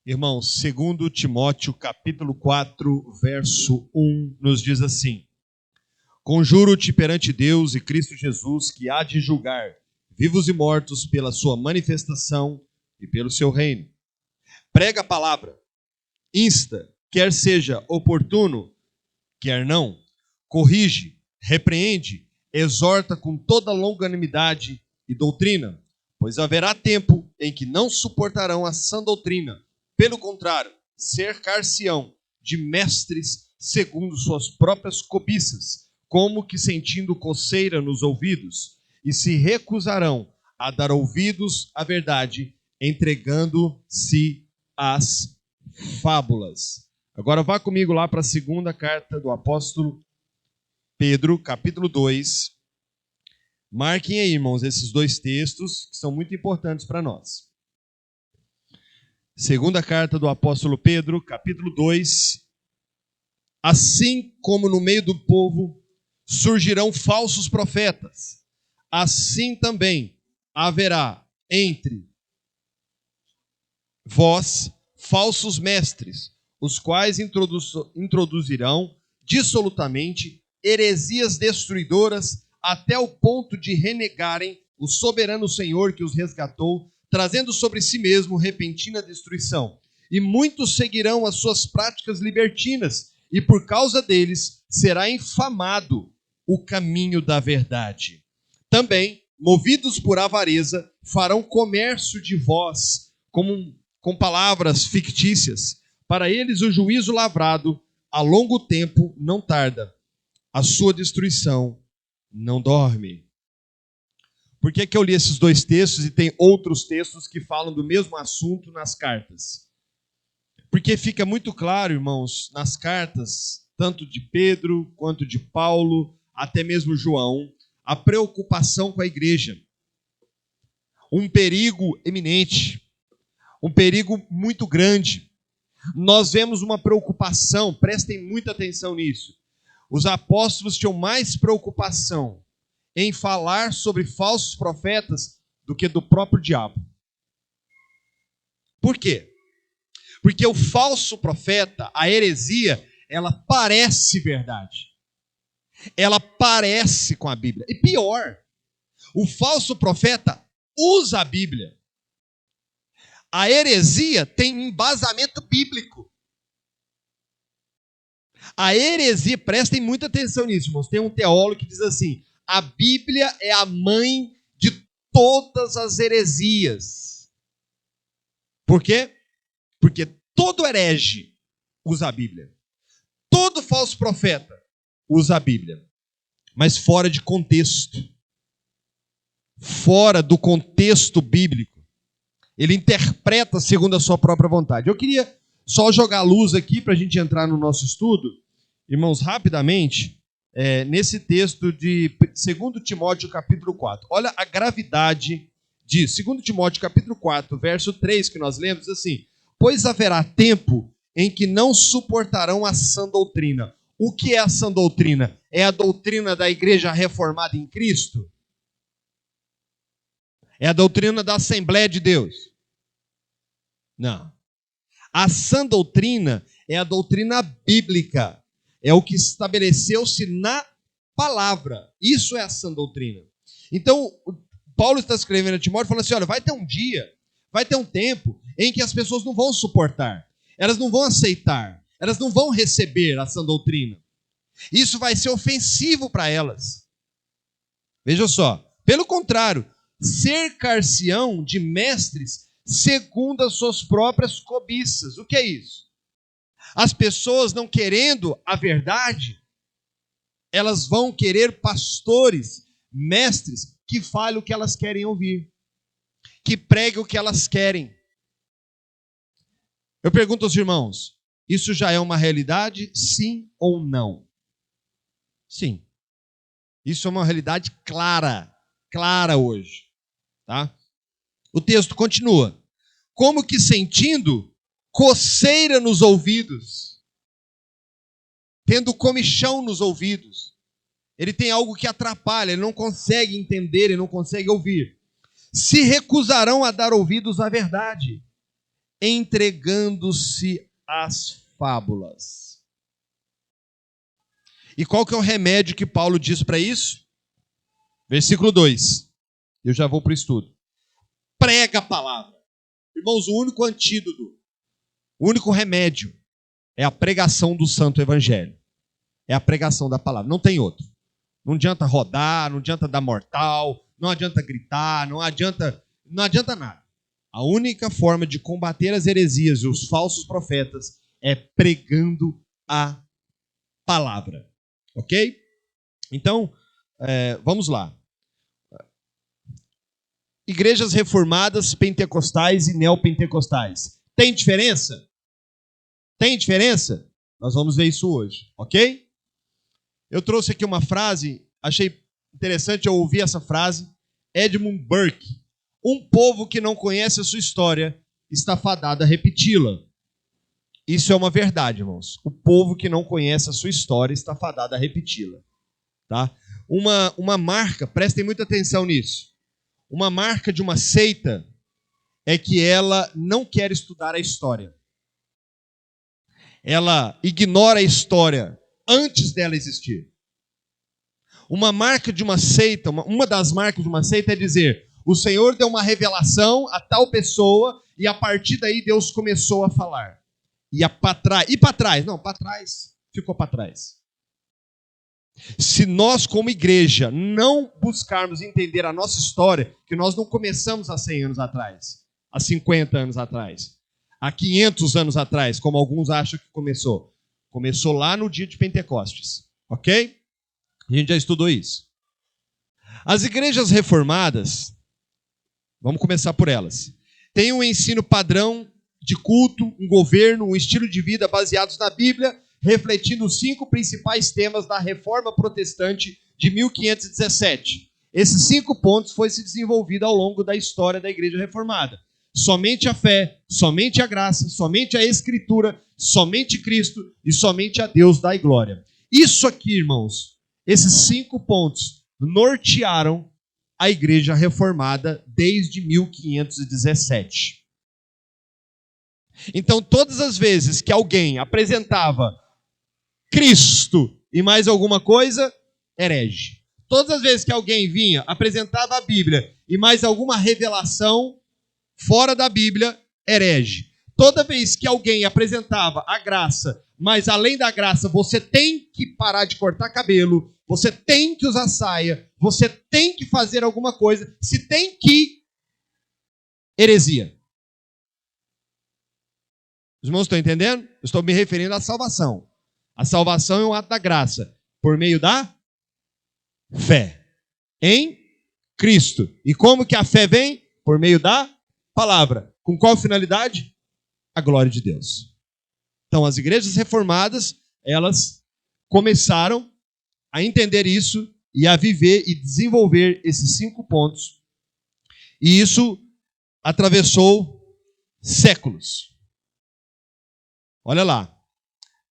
Irmãos, segundo Timóteo, capítulo 4, verso 1, nos diz assim: Conjuro-te perante Deus e Cristo Jesus, que há de julgar vivos e mortos pela sua manifestação e pelo seu reino. Prega a palavra, insta, quer seja oportuno, quer não, corrige, repreende, exorta com toda longanimidade e doutrina, pois haverá tempo em que não suportarão a sã doutrina. Pelo contrário, cercar-se-ão de mestres segundo suas próprias cobiças, como que sentindo coceira nos ouvidos, e se recusarão a dar ouvidos à verdade, entregando-se às fábulas. Agora vá comigo lá para a segunda carta do apóstolo Pedro, capítulo 2. Marquem aí, irmãos, esses dois textos que são muito importantes para nós. Segunda carta do apóstolo Pedro, capítulo 2. Assim como no meio do povo surgirão falsos profetas, assim também haverá entre vós falsos mestres, os quais introduzirão dissolutamente heresias destruidoras até o ponto de renegarem o soberano Senhor que os resgatou, trazendo sobre si mesmo repentina destruição. E muitos seguirão as suas práticas libertinas, e por causa deles será infamado o caminho da verdade. Também, movidos por avareza, farão comércio de vós com palavras fictícias. Para eles o juízo lavrado a longo tempo não tarda. A sua destruição não dorme. Por que eu li esses dois textos e tem outros textos que falam do mesmo assunto nas cartas? Porque fica muito claro, irmãos, nas cartas, tanto de Pedro quanto de Paulo, até mesmo João, a preocupação com a igreja. Um perigo eminente, um perigo muito grande. Nós vemos uma preocupação, prestem muita atenção nisso. Os apóstolos tinham mais preocupação em falar sobre falsos profetas do que do próprio diabo. Por quê? Porque o falso profeta, a heresia, ela parece verdade. Ela parece com a Bíblia. E pior, o falso profeta usa a Bíblia. A heresia tem embasamento bíblico. A heresia, prestem muita atenção nisso, irmãos. Tem um teólogo que diz assim: a Bíblia é a mãe de todas as heresias. Por quê? Porque todo herege usa a Bíblia. Todo falso profeta usa a Bíblia. Mas fora de contexto. Fora do contexto bíblico. Ele interpreta segundo a sua própria vontade. Eu queria só jogar a luz aqui para a gente entrar no nosso estudo, irmãos, rapidamente, nesse texto de 2 Timóteo capítulo 4. Olha a gravidade disso. 2 Timóteo capítulo 4, verso 3, que nós lemos assim: pois haverá tempo em que não suportarão a sã doutrina. O que é a sã doutrina? É a doutrina da igreja reformada em Cristo? É a doutrina da Assembleia de Deus? Não. A sã doutrina é a doutrina bíblica. É o que estabeleceu-se na palavra. Isso é a sã doutrina. Então, Paulo está escrevendo a Timóteo falando assim: olha, vai ter um dia, vai ter um tempo em que as pessoas não vão suportar. Elas não vão aceitar. Elas não vão receber a sã doutrina. Isso vai ser ofensivo para elas. Veja só. Pelo contrário, cercar-se-ão de mestres segundo as suas próprias cobiças. O que é isso? As pessoas não querendo a verdade, elas vão querer pastores, mestres, que falem o que elas querem ouvir, que preguem o que elas querem. Eu pergunto aos irmãos, isso já é uma realidade, sim ou não? Sim. Isso é uma realidade clara hoje. Tá? O texto continua. Como que sentindo coceira nos ouvidos, tendo comichão nos ouvidos. Ele tem algo que atrapalha, ele não consegue entender, ele não consegue ouvir. Se recusarão a dar ouvidos à verdade, entregando-se às fábulas. E qual que é o remédio que Paulo diz para isso? Versículo 2. Eu já vou para o estudo. Prega a palavra. Irmãos, o único antídoto, o único remédio é a pregação do Santo Evangelho. É a pregação da palavra. Não tem outro. Não adianta rodar, não adianta dar mortal, não adianta gritar, não adianta nada. A única forma de combater as heresias e os falsos profetas é pregando a palavra. Ok? Então, vamos lá. Igrejas reformadas, pentecostais e neopentecostais. Tem diferença? Tem diferença? Nós vamos ver isso hoje, ok? Eu trouxe aqui uma frase, achei interessante eu ouvir essa frase. Edmund Burke. Um povo que não conhece a sua história está fadado a repeti-la. Isso é uma verdade, irmãos. O povo que não conhece a sua história está fadado a repeti-la. Tá? Uma marca, prestem muita atenção nisso. Uma marca de uma seita é que ela não quer estudar a história. Ela ignora a história antes dela existir. Uma marca de uma seita, uma das marcas de uma seita é dizer: o Senhor deu uma revelação a tal pessoa e a partir daí Deus começou a falar. E para trás? Não, para trás. Ficou para trás. Se nós, como igreja, não buscarmos entender a nossa história, que nós não começamos há 100 anos atrás, há 50 anos atrás, há 500 anos atrás, como alguns acham que começou. Começou lá no dia de Pentecostes. Ok? A gente já estudou isso. As igrejas reformadas, vamos começar por elas, têm um ensino padrão de culto, um governo, um estilo de vida baseados na Bíblia, refletindo os 5 principais temas da Reforma Protestante de 1517. Esses 5 pontos foram se desenvolvidos ao longo da história da Igreja Reformada. Somente a fé, somente a graça, somente a Escritura, somente Cristo e somente a Deus dai glória. Isso aqui, irmãos, esses 5 pontos nortearam a Igreja Reformada desde 1517. Então, todas as vezes que alguém apresentava Cristo e mais alguma coisa, herege. Todas as vezes que alguém vinha, apresentava a Bíblia e mais alguma revelação fora da Bíblia, herege. Toda vez que alguém apresentava a graça, mas além da graça, você tem que parar de cortar cabelo, você tem que usar saia, você tem que fazer alguma coisa, se tem que, heresia. Os irmãos estão entendendo? Eu estou me referindo à salvação. A salvação é um ato da graça, por meio da fé em Cristo. E como que a fé vem? Por meio da palavra. Com qual finalidade? A glória de Deus. Então, as igrejas reformadas, elas começaram a entender isso e a viver e desenvolver esses 5 pontos. E isso atravessou séculos. Olha lá.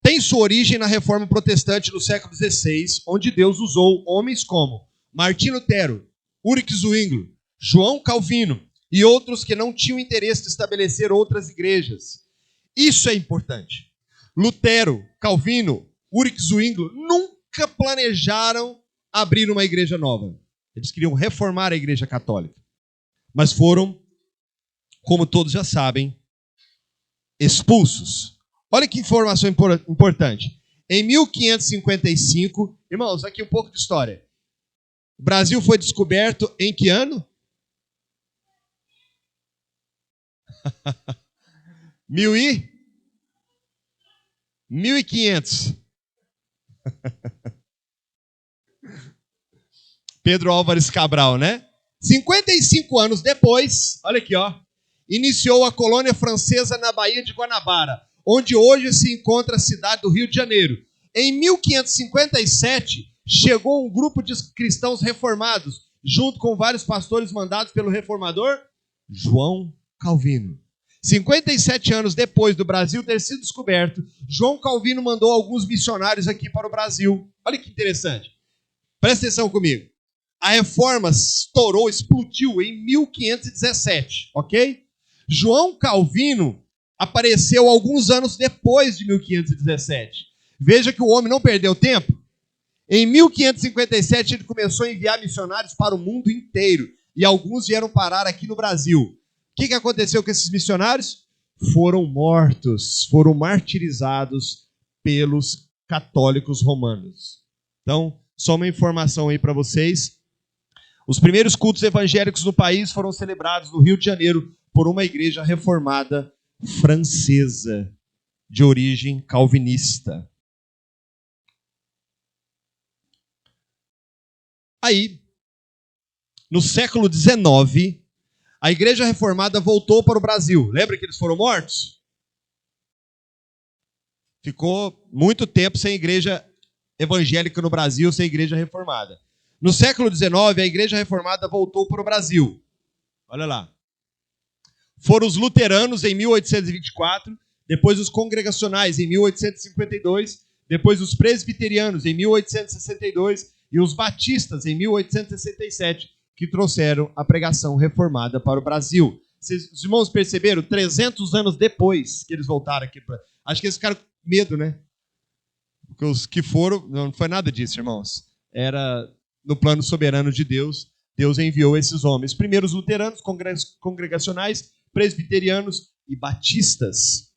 Tem sua origem na Reforma Protestante no século XVI, onde Deus usou homens como Martinho Lutero, Ulrich Zwingli, João Calvino e outros que não tinham interesse de estabelecer outras igrejas. Isso é importante. Lutero, Calvino, Ulrich Zwingli nunca planejaram abrir uma igreja nova. Eles queriam reformar a Igreja Católica. Mas foram, como todos já sabem, expulsos. Olha que informação importante. Em 1555, irmãos, aqui um pouco de história. O Brasil foi descoberto em que ano? 1500. Pedro Álvares Cabral, né? 55 anos depois, olha aqui, ó, iniciou a colônia francesa na Baía de Guanabara, onde hoje se encontra a cidade do Rio de Janeiro. Em 1557, chegou um grupo de cristãos reformados, junto com vários pastores mandados pelo reformador João Calvino. 57 anos depois do Brasil ter sido descoberto, João Calvino mandou alguns missionários aqui para o Brasil. Olha que interessante. Presta atenção comigo. A reforma estourou, explodiu em 1517, ok? João Calvino apareceu alguns anos depois de 1517. Veja que o homem não perdeu tempo. Em 1557, ele começou a enviar missionários para o mundo inteiro. E alguns vieram parar aqui no Brasil. O que aconteceu com esses missionários? Foram mortos, foram martirizados pelos católicos romanos. Então, só uma informação aí para vocês. Os primeiros cultos evangélicos no país foram celebrados no Rio de Janeiro por uma igreja reformada francesa, de origem calvinista. Aí, no século XIX, a igreja reformada voltou para o Brasil. Lembra que eles foram mortos? Ficou muito tempo sem igreja evangélica no Brasil, sem igreja reformada. No século XIX, a igreja reformada voltou para o Brasil. Olha lá. Foram os luteranos em 1824, depois os congregacionais em 1852, depois os presbiterianos em 1862 e os batistas em 1867, que trouxeram a pregação reformada para o Brasil. Os irmãos perceberam? 300 anos depois que eles voltaram aqui. Acho que eles ficaram com medo, né? Porque os que foram, não foi nada disso, irmãos. Era no plano soberano de Deus. Deus enviou esses homens. Primeiro os luteranos, congregacionais, presbiterianos e batistas.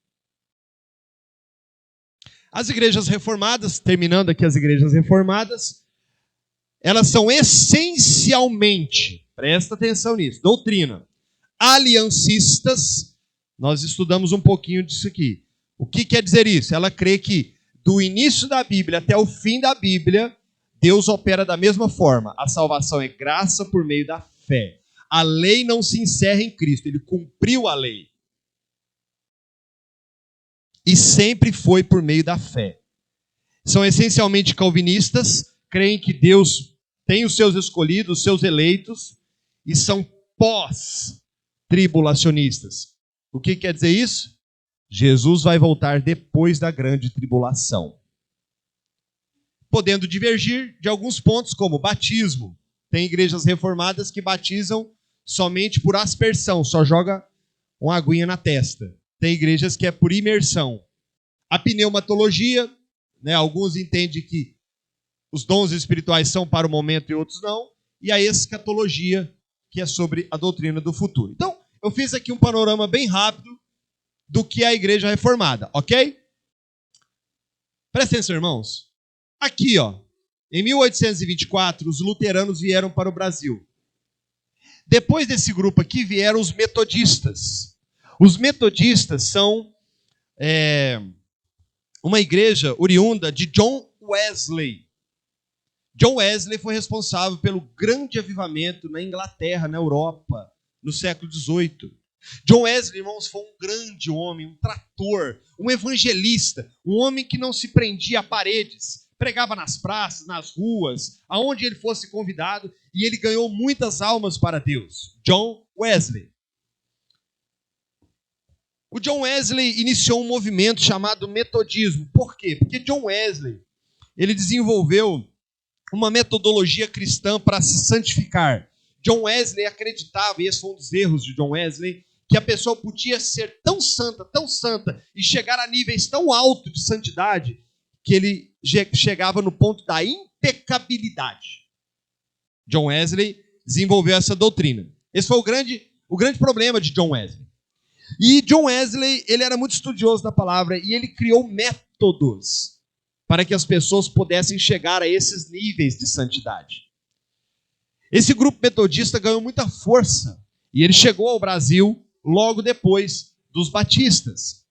As igrejas reformadas, terminando aqui as igrejas reformadas, elas são essencialmente, presta atenção nisso, doutrina, aliancistas. Nós estudamos um pouquinho disso aqui. O que quer dizer isso? Ela crê que do início da Bíblia até o fim da Bíblia, Deus opera da mesma forma. A salvação é graça por meio da fé. A lei não se encerra em Cristo, ele cumpriu a lei. E sempre foi por meio da fé. São essencialmente calvinistas, creem que Deus tem os seus escolhidos, os seus eleitos, e são pós-tribulacionistas. O que quer dizer isso? Jesus vai voltar depois da grande tribulação. Podendo divergir de alguns pontos, como batismo. Tem igrejas reformadas que batizam somente por aspersão, só joga uma aguinha na testa. Tem igrejas que é por imersão. A pneumatologia, né, alguns entendem que os dons espirituais são para o momento e outros não. E a escatologia, que é sobre a doutrina do futuro. Então, eu fiz aqui um panorama bem rápido do que é a igreja reformada, ok? Presta atenção, irmãos. Aqui, ó, em 1824, os luteranos vieram para o Brasil. Depois desse grupo aqui vieram os metodistas. Os metodistas são uma igreja oriunda de John Wesley. John Wesley foi responsável pelo grande avivamento na Inglaterra, na Europa, no século XVIII. John Wesley, irmãos, foi um grande homem, um trator, um evangelista, um homem que não se prendia a paredes, pregava nas praças, nas ruas, aonde ele fosse convidado, e ele ganhou muitas almas para Deus. John Wesley. O John Wesley iniciou um movimento chamado metodismo. Por quê? Porque John Wesley, ele desenvolveu uma metodologia cristã para se santificar. John Wesley acreditava, e esse foi um dos erros de John Wesley, que a pessoa podia ser tão santa, e chegar a níveis tão altos de santidade, que ele chegava no ponto da impecabilidade. John Wesley desenvolveu essa doutrina. Esse foi o grande problema de John Wesley. E John Wesley, ele era muito estudioso da palavra e ele criou métodos para que as pessoas pudessem chegar a esses níveis de santidade. Esse grupo metodista ganhou muita força e ele chegou ao Brasil logo depois dos batistas.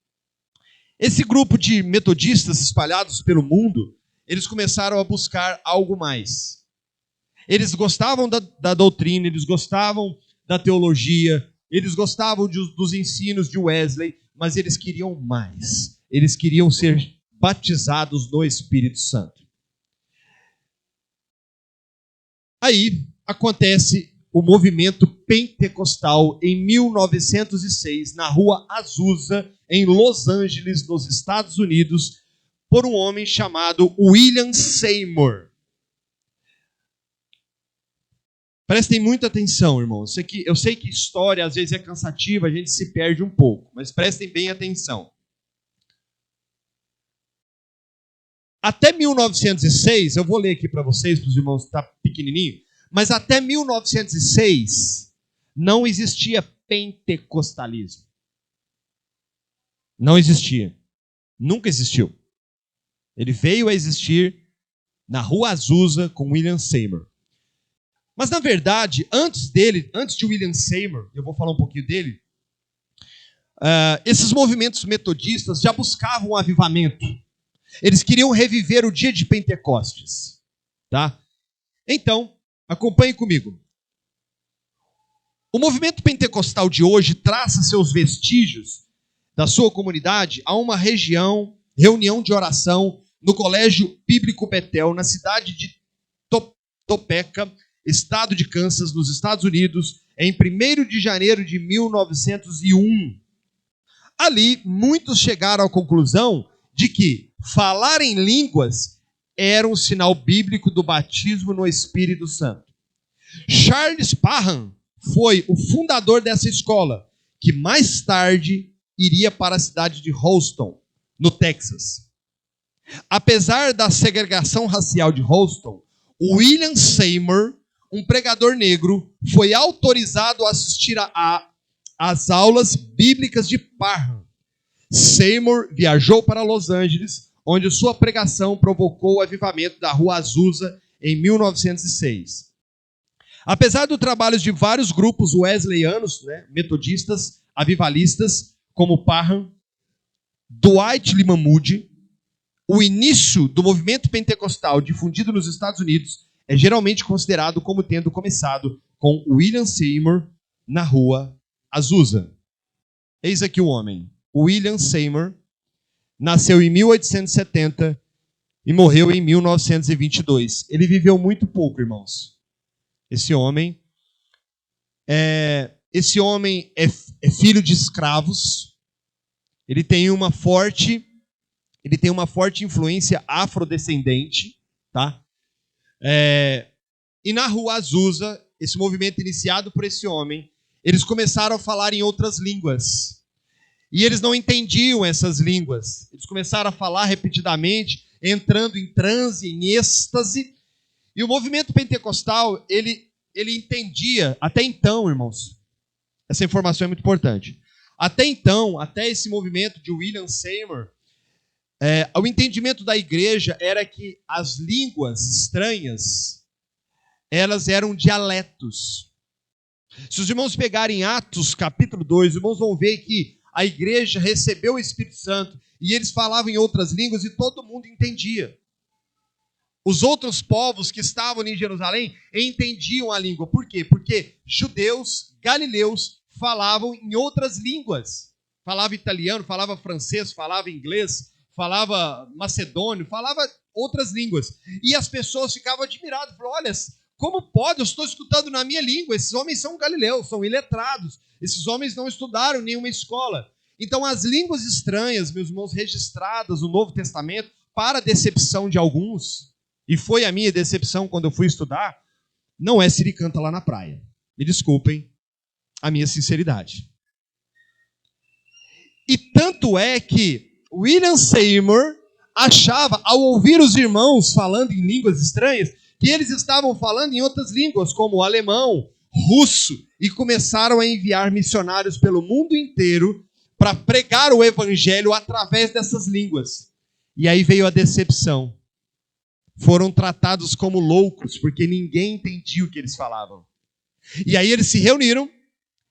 Esse grupo de metodistas espalhados pelo mundo, eles começaram a buscar algo mais. Eles gostavam da doutrina, eles gostavam da teologia, eles gostavam dos ensinos de Wesley, mas eles queriam mais. Eles queriam ser batizados no Espírito Santo. Aí acontece o movimento pentecostal em 1906, na rua Azusa, em Los Angeles, nos Estados Unidos, por um homem chamado William Seymour. Prestem muita atenção, irmãos. Eu sei que história às vezes é cansativa, a gente se perde um pouco, mas prestem bem atenção. Até 1906, eu vou ler aqui para vocês, para os irmãos, está pequenininho, mas até 1906 não existia pentecostalismo. Não existia. Nunca existiu. Ele veio a existir na Rua Azusa com William Seymour. Mas, na verdade, antes de William Seymour, eu vou falar um pouquinho dele, esses movimentos metodistas já buscavam um avivamento. Eles queriam reviver o dia de Pentecostes. Tá? Então, acompanhe comigo. O movimento pentecostal de hoje traça seus vestígios da sua comunidade a uma reunião de oração no Colégio Bíblico Betel, na cidade de Topeka, estado de Kansas, nos Estados Unidos, em 1º de janeiro de 1901. Ali, muitos chegaram à conclusão de que falar em línguas era um sinal bíblico do batismo no Espírito Santo. Charles Parham foi o fundador dessa escola, que mais tarde iria para a cidade de Houston, no Texas. Apesar da segregação racial de Houston, William Seymour, um pregador negro, foi autorizado a assistir às aulas bíblicas de Parham. Seymour viajou para Los Angeles, onde sua pregação provocou o avivamento da Rua Azusa em 1906. Apesar do trabalho de vários grupos wesleyanos, metodistas, avivalistas, como Parham, Dwight Lyman Moody, o início do movimento pentecostal difundido nos Estados Unidos é geralmente considerado como tendo começado com William Seymour na Rua Azusa. Eis aqui o homem. William Seymour nasceu em 1870 e morreu em 1922. Ele viveu muito pouco, irmãos. Esse homem é filho de escravos. Ele tem uma forte influência afrodescendente, tá? E na Rua Azusa, esse movimento iniciado por esse homem, eles começaram a falar em outras línguas. E eles não entendiam essas línguas. Eles começaram a falar repetidamente, entrando em transe, em êxtase. E o movimento pentecostal, ele entendia, até então, irmãos, essa informação é muito importante. Até então, até esse movimento de William Seymour, o entendimento da igreja era que as línguas estranhas, elas eram dialetos. Se os irmãos pegarem Atos capítulo 2, os irmãos vão ver que a igreja recebeu o Espírito Santo e eles falavam em outras línguas e todo mundo entendia. Os outros povos que estavam em Jerusalém entendiam a língua. Por quê? Porque judeus, galileus, falavam em outras línguas. Falava italiano, falava francês, falava inglês, falava macedônio, falava outras línguas. E as pessoas ficavam admiradas. Falavam, olha, como pode? Eu estou escutando na minha língua. Esses homens são galileus, são iletrados. Esses homens não estudaram em nenhuma escola. Então, as línguas estranhas, meus irmãos, registradas no Novo Testamento, para a decepção de alguns, e foi a minha decepção quando eu fui estudar, não é siricanta lá na praia. Me desculpem a minha sinceridade. E tanto é que William Seymour achava, ao ouvir os irmãos falando em línguas estranhas, que eles estavam falando em outras línguas, como alemão, russo, e começaram a enviar missionários pelo mundo inteiro para pregar o evangelho através dessas línguas. E aí veio a decepção. Foram tratados como loucos, porque ninguém entendia o que eles falavam. E aí eles se reuniram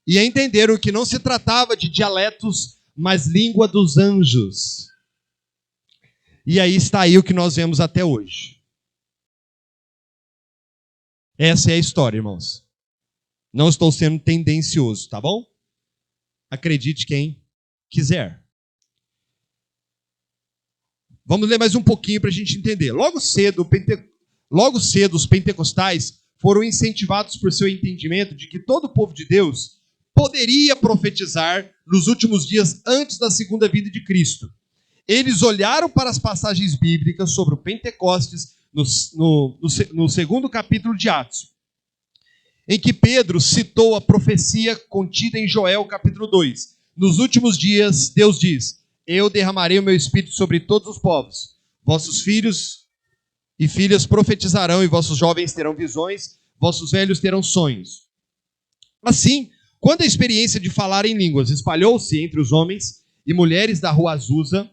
e entenderam que não se tratava de dialetos, mas língua dos anjos. E aí está aí o que nós vemos até hoje. Essa é a história, irmãos. Não estou sendo tendencioso, tá bom? Acredite quem quiser. Vamos ler mais um pouquinho para a gente entender. Logo cedo, os pentecostais foram incentivados por seu entendimento de que todo o povo de Deus poderia profetizar nos últimos dias antes da segunda vinda de Cristo. Eles olharam para as passagens bíblicas sobre o Pentecostes no segundo capítulo de Atos. em que Pedro citou a profecia contida em Joel capítulo 2. Nos últimos dias, Deus diz: eu derramarei o meu espírito sobre todos os povos. Vossos filhos e filhas profetizarão, e vossos jovens terão visões, vossos velhos terão sonhos. Assim, quando a experiência de falar em línguas espalhou-se entre os homens e mulheres da rua Azusa,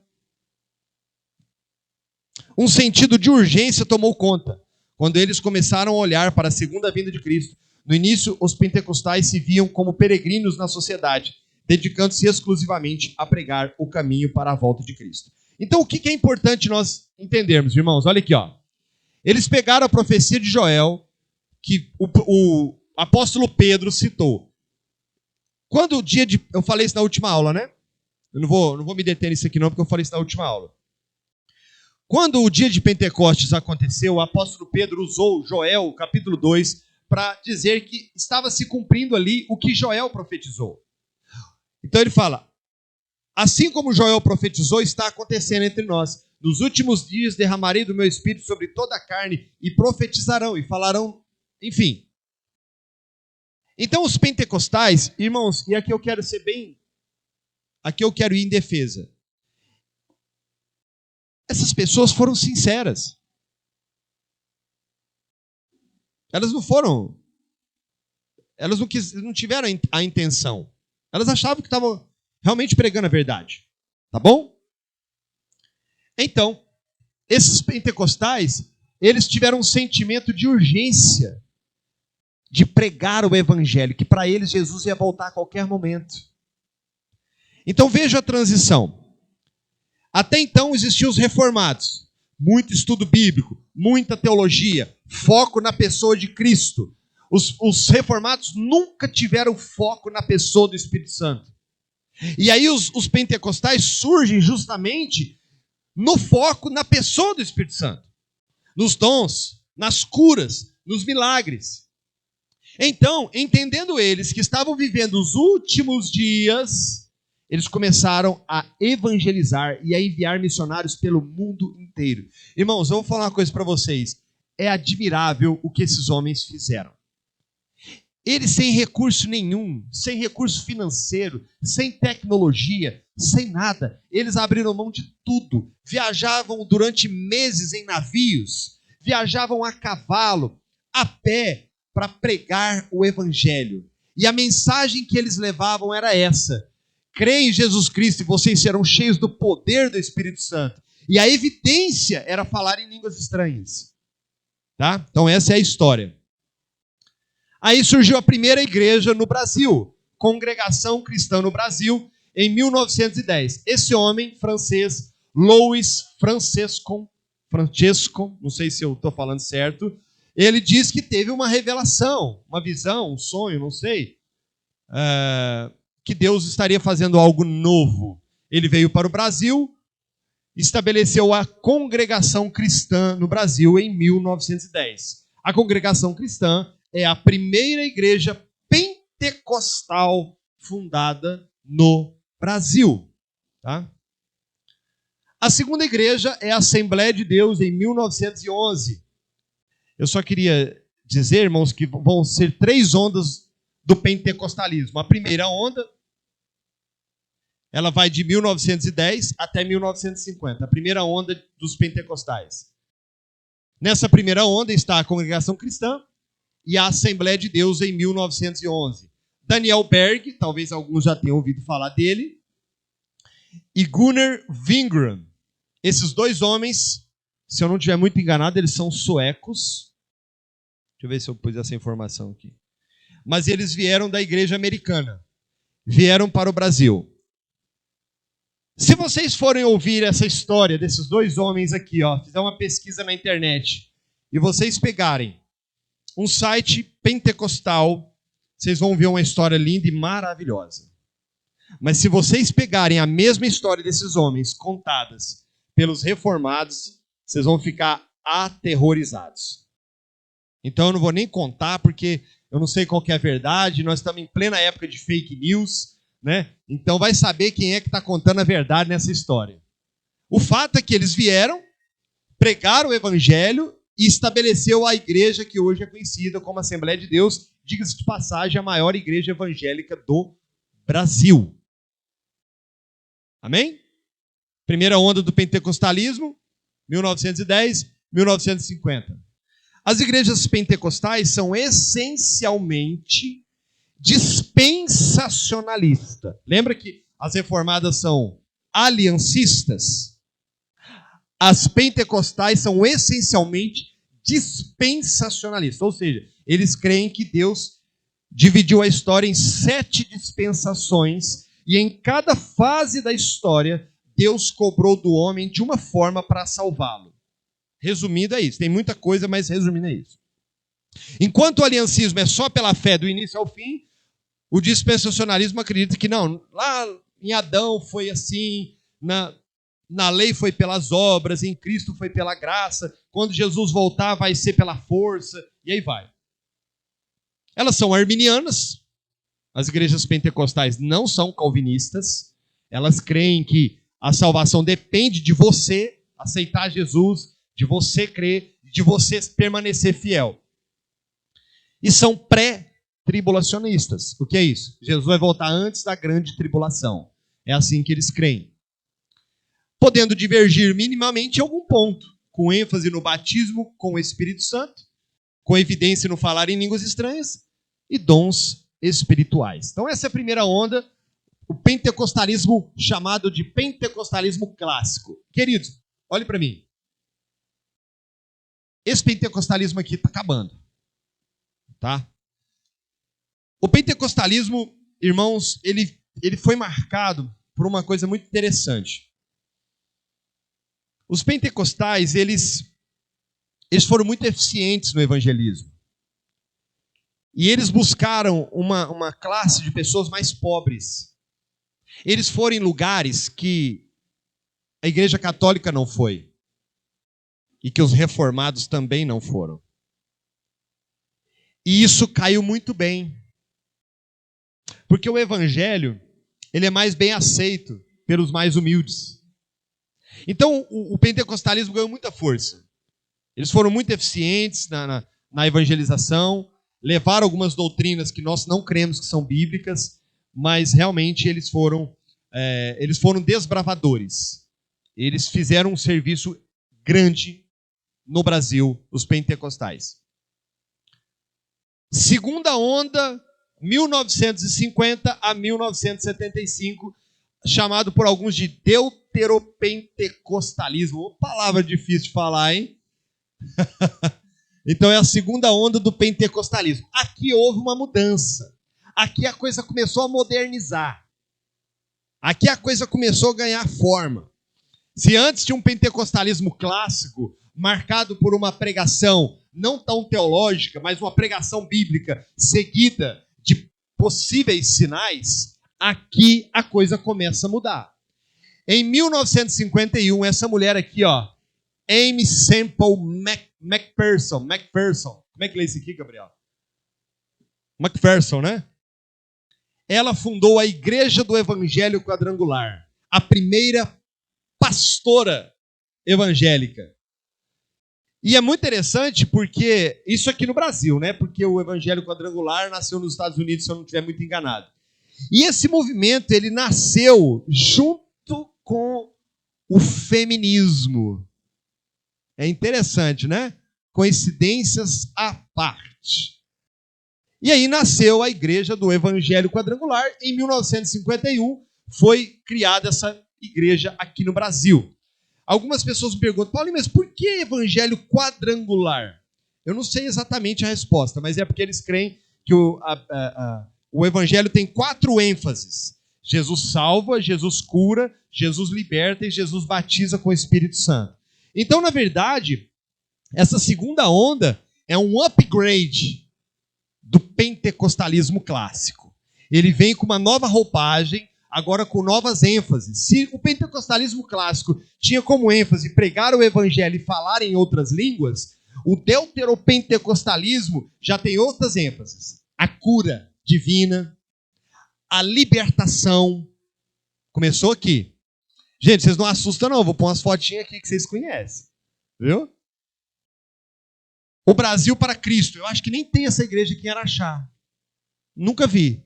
um sentido de urgência tomou conta. Quando eles começaram a olhar para a segunda vinda de Cristo, no início, os pentecostais se viam como peregrinos na sociedade, dedicando-se exclusivamente a pregar o caminho para a volta de Cristo. Então, o que é importante nós entendermos, irmãos? Olha aqui, ó. Eles pegaram a profecia de Joel, que o apóstolo Pedro citou. Quando o dia de... Eu falei isso na última aula, né? Eu não vou me deter nisso aqui não, porque eu falei isso na última aula. Quando o dia de Pentecostes aconteceu, o apóstolo Pedro usou Joel, capítulo 2, para dizer que estava se cumprindo ali o que Joel profetizou. Então ele fala: assim como Joel profetizou, está acontecendo entre nós. Nos últimos dias derramarei do meu espírito sobre toda a carne, e profetizarão, e falarão, enfim. Então os pentecostais, irmãos, e aqui eu quero ser bem... Aqui eu quero ir em defesa. Essas pessoas foram sinceras. Elas não foram... Elas não tiveram a intenção. Elas achavam que estavam realmente pregando a verdade. Tá bom? Então, esses pentecostais, eles tiveram um sentimento de urgência de pregar o evangelho, que para eles Jesus ia voltar a qualquer momento. Então veja a transição. Até então existiam os reformados. Muito estudo bíblico, muita teologia, foco na pessoa de Cristo. Os reformados nunca tiveram foco na pessoa do Espírito Santo. E aí os pentecostais surgem justamente no foco na pessoa do Espírito Santo. Nos dons, nas curas, nos milagres. Então, entendendo eles que estavam vivendo os últimos dias, eles começaram a evangelizar e a enviar missionários pelo mundo inteiro. Irmãos, eu vou falar uma coisa para vocês. É admirável o que esses homens fizeram. Eles sem recurso nenhum, sem recurso financeiro, sem tecnologia, sem nada. Eles abriram mão de tudo. Viajavam durante meses em navios, viajavam a cavalo, a pé, para pregar o evangelho. E a mensagem que eles levavam era essa: creem em Jesus Cristo e vocês serão cheios do poder do Espírito Santo. E a evidência era falar em línguas estranhas. Tá? Então essa é a história. Aí surgiu a primeira igreja no Brasil, Congregação Cristã no Brasil, em 1910. Esse homem francês, Louis Francescon, não sei se eu estou falando certo, ele diz que teve uma revelação, uma visão, um sonho, não sei, que Deus estaria fazendo algo novo. Ele veio para o Brasil, estabeleceu a Congregação Cristã no Brasil em 1910. A Congregação Cristã é a primeira igreja pentecostal fundada no Brasil. Tá? A segunda igreja é a Assembleia de Deus em 1911. Eu só queria dizer, irmãos, que vão ser 3 ondas do pentecostalismo. A primeira onda, ela vai de 1910 até 1950. A primeira onda dos pentecostais. Nessa primeira onda está a Congregação Cristã e a Assembleia de Deus em 1911. Daniel Berg, talvez alguns já tenham ouvido falar dele, e Gunnar Wingren. Esses 2 homens, se eu não estiver muito enganado, eles são suecos. Deixa eu ver se eu pus essa informação aqui. Mas eles vieram da igreja americana. Vieram para o Brasil. Se vocês forem ouvir essa história desses 2 homens aqui, ó, fizer uma pesquisa na internet, e vocês pegarem um site pentecostal, vocês vão ver uma história linda e maravilhosa. Mas se vocês pegarem a mesma história desses homens contadas pelos reformados, vocês vão ficar aterrorizados. Então eu não vou nem contar, porque eu não sei qual que é a verdade, nós estamos em plena época de fake news, né? Então vai saber quem é que está contando a verdade nessa história. O fato é que eles vieram, pregaram o evangelho e estabeleceu a igreja que hoje é conhecida como Assembleia de Deus, diga-se de passagem, a maior igreja evangélica do Brasil. Amém? Primeira onda do pentecostalismo, 1910, 1950. As igrejas pentecostais são essencialmente dispensacionalistas. Lembra que as reformadas são aliancistas? As pentecostais são essencialmente dispensacionalistas. Ou seja, eles creem que Deus dividiu a história em 7 dispensações e em cada fase da história Deus cobrou do homem de uma forma para salvá-lo. Resumindo é isso. Tem muita coisa, mas resumindo é isso. Enquanto o aliancismo é só pela fé do início ao fim, o dispensacionalismo acredita que não, lá em Adão foi assim, na lei foi pelas obras, em Cristo foi pela graça, quando Jesus voltar vai ser pela força, e aí vai. Elas são arminianas, as igrejas pentecostais não são calvinistas, elas creem que a salvação depende de você aceitar Jesus, de você crer, de você permanecer fiel. E são pré-tribulacionistas. O que é isso? Jesus vai voltar antes da grande tribulação. É assim que eles creem. Podendo divergir minimamente em algum ponto, com ênfase no batismo com o Espírito Santo, com evidência no falar em línguas estranhas e dons espirituais. Então essa é a primeira onda, o pentecostalismo chamado de pentecostalismo clássico. Queridos, olhe para mim. Esse pentecostalismo aqui está acabando. Tá? O pentecostalismo, irmãos, ele foi marcado por uma coisa muito interessante. Os pentecostais, eles foram muito eficientes no evangelismo. E eles buscaram uma classe de pessoas mais pobres. Eles foram em lugares que a Igreja Católica não foi. E que os reformados também não foram. E isso caiu muito bem. Porque o evangelho, ele é mais bem aceito pelos mais humildes. Então, o pentecostalismo ganhou muita força. Eles foram muito eficientes na evangelização, levaram algumas doutrinas que nós não cremos que são bíblicas, mas realmente eles foram desbravadores. Eles fizeram um serviço grande no Brasil, os pentecostais. Segunda onda, 1950 a 1975, chamado por alguns de deuteropentecostalismo. Uma palavra difícil de falar, hein? Então é a segunda onda do pentecostalismo. Aqui houve uma mudança. Aqui a coisa começou a modernizar. Aqui a coisa começou a ganhar forma. Se antes tinha um pentecostalismo clássico, marcado por uma pregação não tão teológica, mas uma pregação bíblica seguida de possíveis sinais, aqui a coisa começa a mudar. Em 1951, essa mulher aqui, ó, Aimee Semple McPherson. Como é que lê isso aqui, Gabriel? McPherson, né? Ela fundou a Igreja do Evangelho Quadrangular, a primeira pastora evangélica. E é muito interessante porque isso aqui no Brasil, né? Porque o Evangelho Quadrangular nasceu nos Estados Unidos, se eu não estiver muito enganado. E esse movimento, ele nasceu junto com o feminismo. É interessante, né? Coincidências à parte. E aí nasceu a Igreja do Evangelho Quadrangular. Em 1951 foi criada essa igreja aqui no Brasil. Algumas pessoas me perguntam, Paulinho, mas por que evangelho quadrangular? Eu não sei exatamente a resposta, mas é porque eles creem que o evangelho tem 4 ênfases. Jesus salva, Jesus cura, Jesus liberta e Jesus batiza com o Espírito Santo. Então, na verdade, essa segunda onda é um upgrade do pentecostalismo clássico. Ele vem com uma nova roupagem, agora com novas ênfases. Se o pentecostalismo clássico tinha como ênfase pregar o evangelho e falar em outras línguas, o deuteropentecostalismo já tem outras ênfases. A cura divina, a libertação. Começou aqui. Gente, vocês não assustam não, vou pôr umas fotinhas aqui que vocês conhecem. Viu? O Brasil para Cristo. Eu acho que nem tem essa igreja aqui em Araxá. Nunca vi.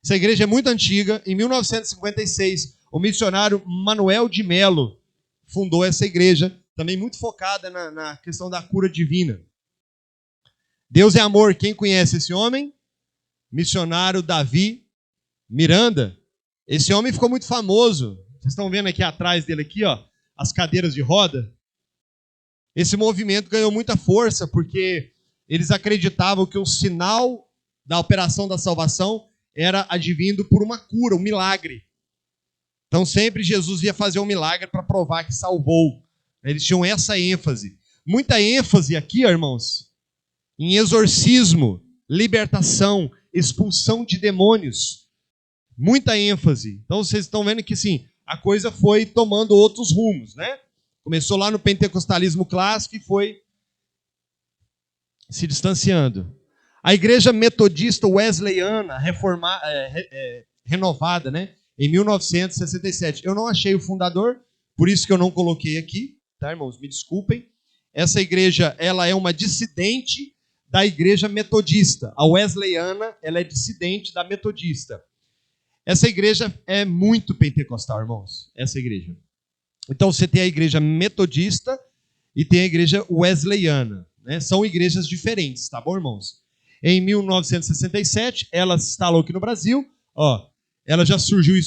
Essa igreja é muito antiga. Em 1956, o missionário Manuel de Melo fundou essa igreja, também muito focada na questão da cura divina. Deus é amor. Quem conhece esse homem? Missionário Davi Miranda. Esse homem ficou muito famoso. Vocês estão vendo aqui atrás dele aqui, ó, as cadeiras de roda. Esse movimento ganhou muita força porque eles acreditavam que o sinal da operação da salvação era advindo por uma cura, um milagre. Então sempre Jesus ia fazer um milagre para provar que salvou. Eles tinham essa ênfase. Muita ênfase aqui, ó, irmãos, em exorcismo, libertação, expulsão de demônios. Muita ênfase. Então vocês estão vendo que sim, a coisa foi tomando outros rumos, né? Começou lá no pentecostalismo clássico e foi se distanciando. A igreja metodista wesleyana, renovada, né? Em 1967. Eu não achei o fundador, por isso que eu não coloquei aqui, tá, irmãos? Me desculpem. Essa igreja, ela é uma dissidente da igreja metodista. A wesleyana, ela é dissidente da metodista. Essa igreja é muito pentecostal, irmãos. Essa igreja. Então você tem a igreja metodista e tem a igreja wesleyana, né? São igrejas diferentes, tá bom, irmãos? Em 1967, ela se instalou aqui no Brasil. Ó, ela já surgiu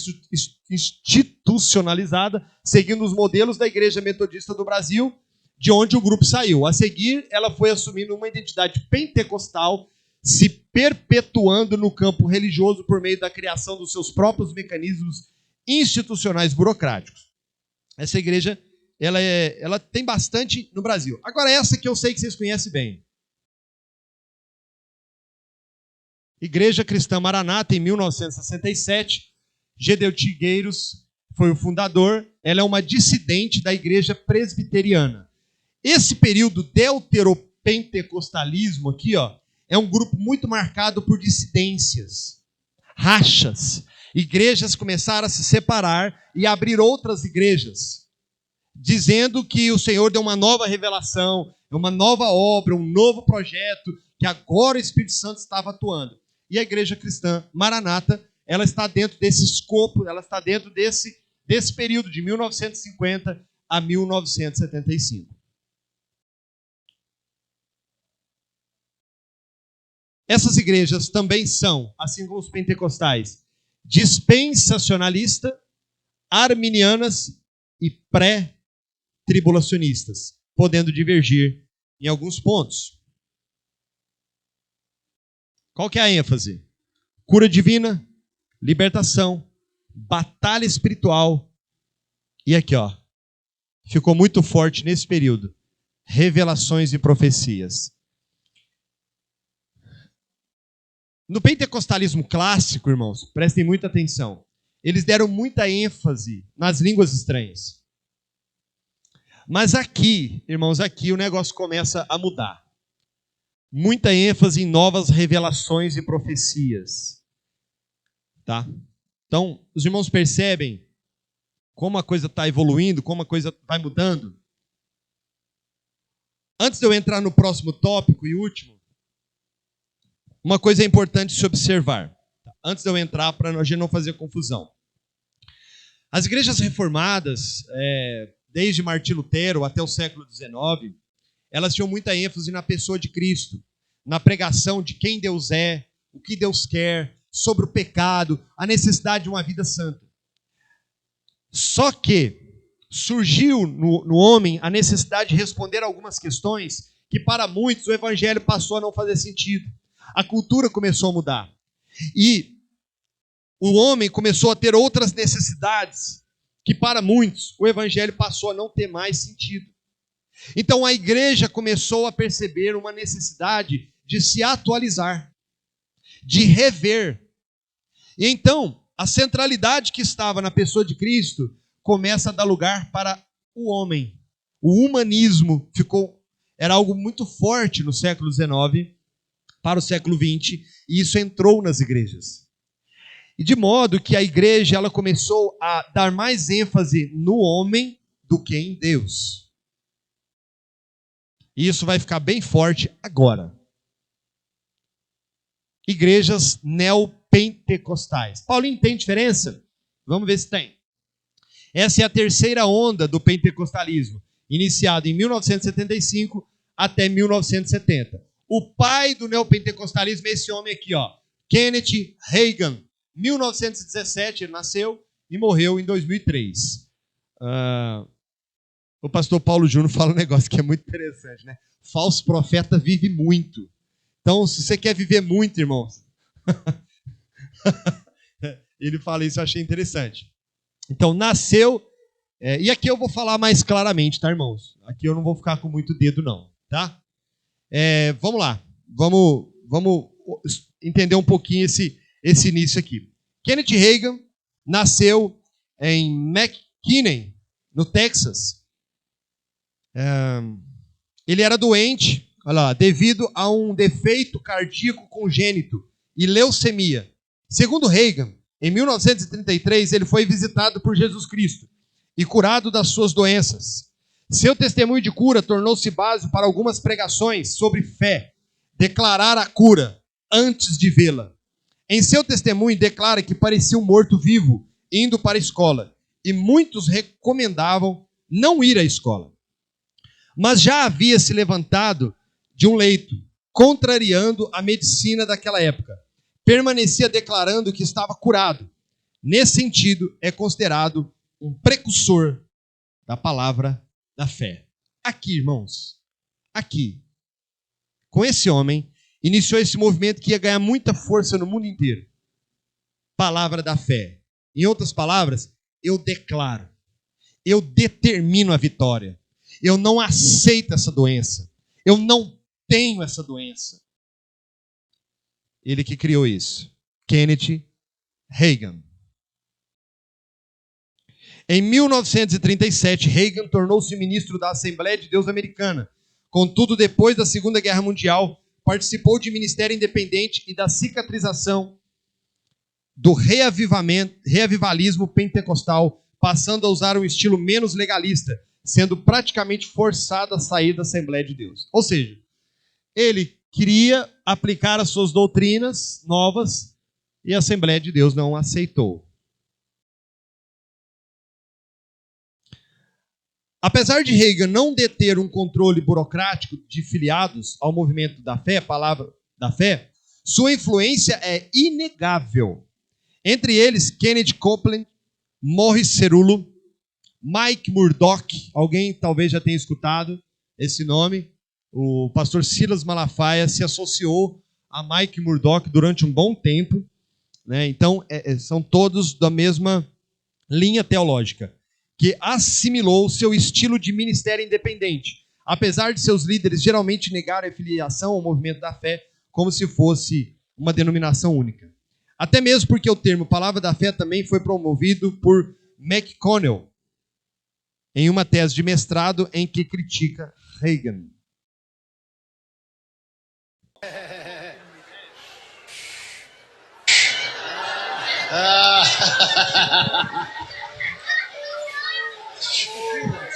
institucionalizada, seguindo os modelos da igreja metodista do Brasil, de onde o grupo saiu. A seguir, ela foi assumindo uma identidade pentecostal, se perpetuando no campo religioso por meio da criação dos seus próprios mecanismos institucionais burocráticos. Essa igreja, ela tem bastante no Brasil. Agora essa que eu sei que vocês conhecem bem. Igreja Cristã Maranata, em 1967. Gedeu Trigueiros foi o fundador. Ela é uma dissidente da igreja presbiteriana. Esse período deuteropentecostalismo aqui, ó, é um grupo muito marcado por dissidências, rachas. Igrejas começaram a se separar e abrir outras igrejas, dizendo que o Senhor deu uma nova revelação, uma nova obra, um novo projeto, que agora o Espírito Santo estava atuando. E a igreja cristã Maranata, ela está dentro desse escopo, ela está dentro desse período de 1950 a 1975. Essas igrejas também são, assim como os pentecostais, dispensacionalista, arminianas e pré-tribulacionistas, podendo divergir em alguns pontos. Qual que é a ênfase? Cura divina, libertação, batalha espiritual e aqui, ó, ficou muito forte nesse período, revelações e profecias. No pentecostalismo clássico, irmãos, prestem muita atenção, eles deram muita ênfase nas línguas estranhas. Mas aqui, irmãos, aqui o negócio começa a mudar. Muita ênfase em novas revelações e profecias. Tá? Então, os irmãos percebem como a coisa está evoluindo, como a coisa vai mudando. Antes de eu entrar no próximo tópico e último, uma coisa é importante se observar. Antes de eu entrar, para a gente não fazer confusão. As igrejas reformadas, desde Martim Lutero até o século XIX, elas tinham muita ênfase na pessoa de Cristo, na pregação de quem Deus é, o que Deus quer, sobre o pecado, a necessidade de uma vida santa. Só que surgiu no homem a necessidade de responder a algumas questões que para muitos o evangelho passou a não fazer sentido. A cultura começou a mudar. E o homem começou a ter outras necessidades que para muitos o evangelho passou a não ter mais sentido. Então a igreja começou a perceber uma necessidade de se atualizar, de rever. E então, a centralidade que estava na pessoa de Cristo começa a dar lugar para o homem. O humanismo era algo muito forte no século XIX para o século XX, e isso entrou nas igrejas. E de modo que a igreja ela começou a dar mais ênfase no homem do que em Deus. E isso vai ficar bem forte agora. Igrejas neopentecostais. Paulinho, tem diferença? Vamos ver se tem. Essa é a terceira onda do pentecostalismo, iniciado em 1975 até 1970. O pai do neopentecostalismo é esse homem aqui, ó, Kenneth Hagin. 1917 ele nasceu e morreu em 2003. O pastor Paulo Júnior fala um negócio que é muito interessante, né? Falso profeta vive muito. Então, se você quer viver muito, irmãos, ele fala isso, eu achei interessante. Então, nasceu, e aqui eu vou falar mais claramente, tá, irmãos? Aqui eu não vou ficar com muito dedo, não, tá? Vamos lá, vamos entender um pouquinho esse início aqui. Kenneth Hagin nasceu em McKinney, no Texas. Ele era doente, olha lá, devido a um defeito cardíaco congênito e leucemia. Segundo Hagin, em 1933, ele foi visitado por Jesus Cristo e curado das suas doenças. Seu testemunho de cura tornou-se base para algumas pregações sobre fé, declarar a cura antes de vê-la. Em seu testemunho, declara que parecia um morto-vivo indo para a escola, e muitos recomendavam não ir à escola. Mas já havia se levantado de um leito, contrariando a medicina daquela época. Permanecia declarando que estava curado. Nesse sentido, é considerado um precursor da palavra da fé. Aqui, irmãos, aqui, com esse homem, iniciou esse movimento que ia ganhar muita força no mundo inteiro. Palavra da fé. Em outras palavras, eu declaro, eu determino a vitória. Eu não aceito essa doença. Eu não tenho essa doença. Ele que criou isso. Kenneth Hagin. Em 1937, Hagin tornou-se ministro da Assembleia de Deus Americana. Contudo, depois da Segunda Guerra Mundial, participou de ministério independente e da cicatrização do reavivalismo pentecostal, passando a usar um estilo menos legalista, sendo praticamente forçado a sair da Assembleia de Deus. Ou seja, ele queria aplicar as suas doutrinas novas e a Assembleia de Deus não aceitou. Apesar de Hagin não deter um controle burocrático de filiados ao movimento da fé, palavra da fé, sua influência é inegável. Entre eles, Kenneth Copeland, Morris Cerullo, Mike Murdock, alguém talvez já tenha escutado esse nome. O pastor Silas Malafaia se associou a Mike Murdock durante um bom tempo, né? Então, são todos da mesma linha teológica, que assimilou seu estilo de ministério independente, apesar de seus líderes geralmente negarem a filiação ao movimento da fé como se fosse uma denominação única. Até mesmo porque o termo palavra da fé também foi promovido por McConnell em uma tese de mestrado em que critica Hagin.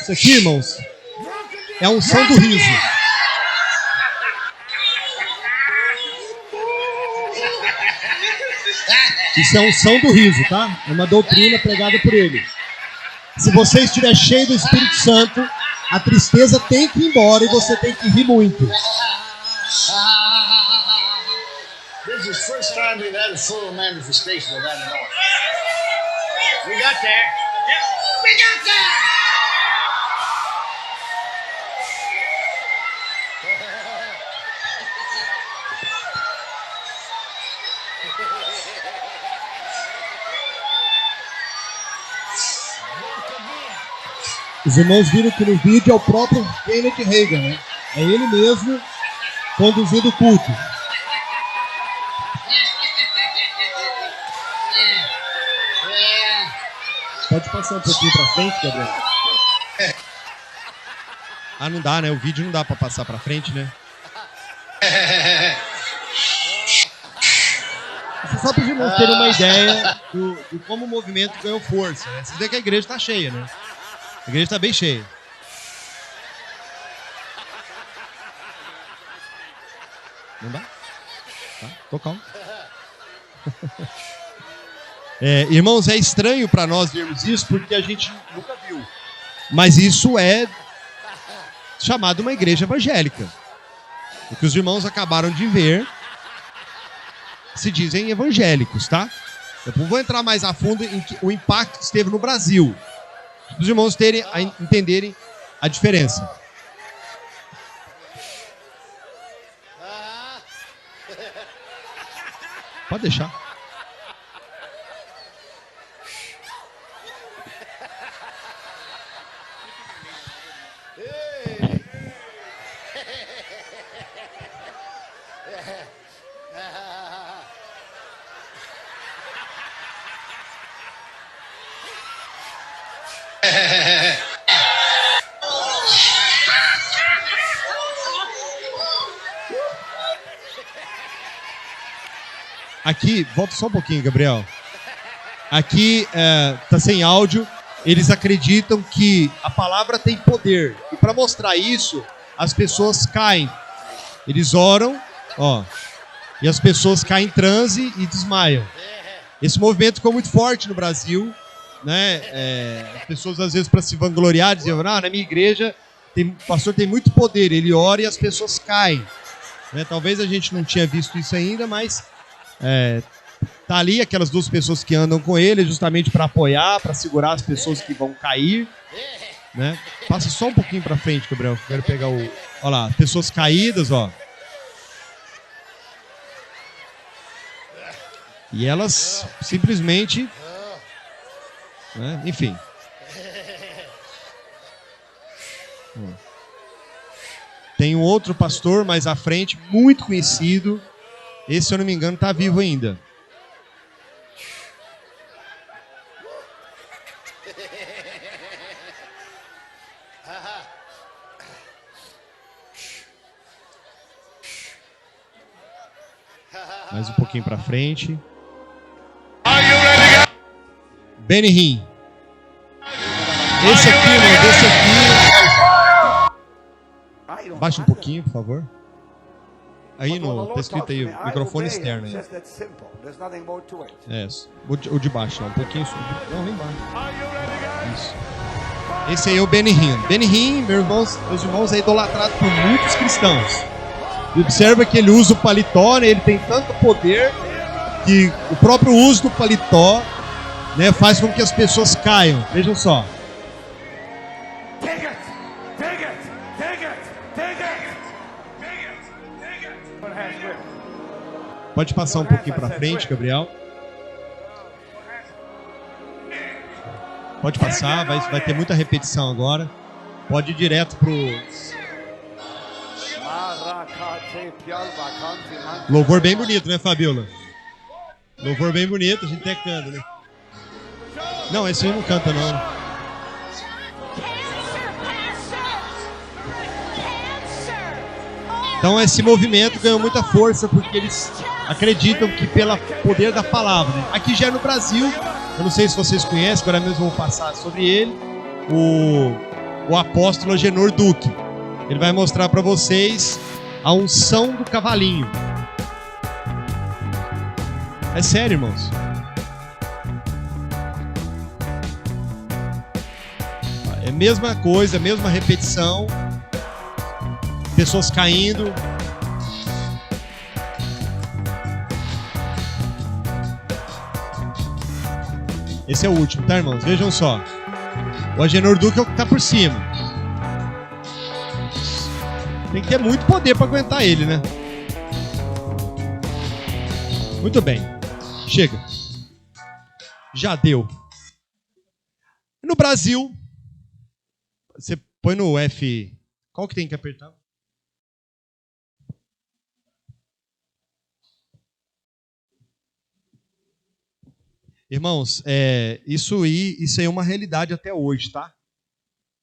Isso aqui, irmãos, é a unção do riso. Isso é a unção do riso, tá? É uma doutrina pregada por ele. Se você estiver cheio do Espírito Santo, a tristeza tem que ir embora e você tem que rir muito. This is the first time we've had a full manifestation of that anointing. We got there. Yes, we got there. Os irmãos viram que no vídeo é o próprio Kenneth Hagin, né? É ele mesmo conduzindo o culto. Pode passar um pouquinho pra frente, Gabriel? Ah, não dá, né? O vídeo não dá pra passar pra frente, né? Só para os irmãos terem uma ideia de como o movimento ganhou força, né? Vocês veem que a igreja está cheia, né? A igreja está bem cheia. Não dá? Tá? Tô calmo. Irmãos, é estranho para nós vermos isso porque a gente nunca viu. Mas isso é chamado uma igreja evangélica. O que os irmãos acabaram de ver se dizem evangélicos, tá? Eu não vou entrar mais a fundo em o impacto que esteve no Brasil. Para os irmãos entenderem a diferença. Pode deixar. Aqui, volta só um pouquinho, Gabriel. Aqui tá sem áudio. Eles acreditam que a palavra tem poder. E para mostrar isso, as pessoas caem. Eles oram, ó, e as pessoas caem em transe e desmaiam. Esse movimento ficou muito forte no Brasil, né? As pessoas às vezes para se vangloriar diziam, na minha igreja o pastor tem muito poder, ele ora e as pessoas caem. Né? Talvez a gente não tinha visto isso ainda, mas tá ali aquelas duas pessoas que andam com ele justamente para apoiar, para segurar as pessoas que vão cair, né? Passa só um pouquinho para frente, Gabriel. Quero pegar o... Olha lá, pessoas caídas, ó. E elas simplesmente, né? Enfim. Tem um outro pastor mais à frente, muito conhecido. Esse, se eu não me engano, está vivo ainda. Mais um pouquinho para frente. Benny Hinn. Esse aqui, mano, esse aqui. Baixa um pouquinho, por favor. Aí tá escrito aí, microfone externo aí. O de baixo, um pouquinho. Não, nem baixo. Isso. Esse aí é o Benny Hinn. Benny Hinn, meus irmãos, é idolatrado por muitos cristãos. E observa que ele usa o paletó, né? Ele tem tanto poder que o próprio uso do paletó, né, faz com que as pessoas caiam. Vejam só. Pode passar um pouquinho para frente, Gabriel. Pode passar, vai ter muita repetição agora. Pode ir direto pro... Louvor bem bonito, né, Fabiola? Louvor bem bonito, a gente até canta, né? Não, esse aí não canta, não. Então esse movimento ganhou muita força porque eles acreditam que pelo poder da palavra, né? Aqui já é no Brasil, eu não sei se vocês conhecem, agora mesmo vou passar sobre ele, o apóstolo Agenor Duque. Ele vai mostrar para vocês a unção do cavalinho. É sério, irmãos. É a mesma coisa, a mesma repetição. Pessoas caindo. Esse é o último, tá, irmãos? Vejam só. O Agenor Duque é o que tá por cima. Tem que ter muito poder para aguentar ele, né? Muito bem. Chega. Já deu. No Brasil, você põe no F. Qual que tem que apertar? Irmãos, isso aí é uma realidade até hoje, tá?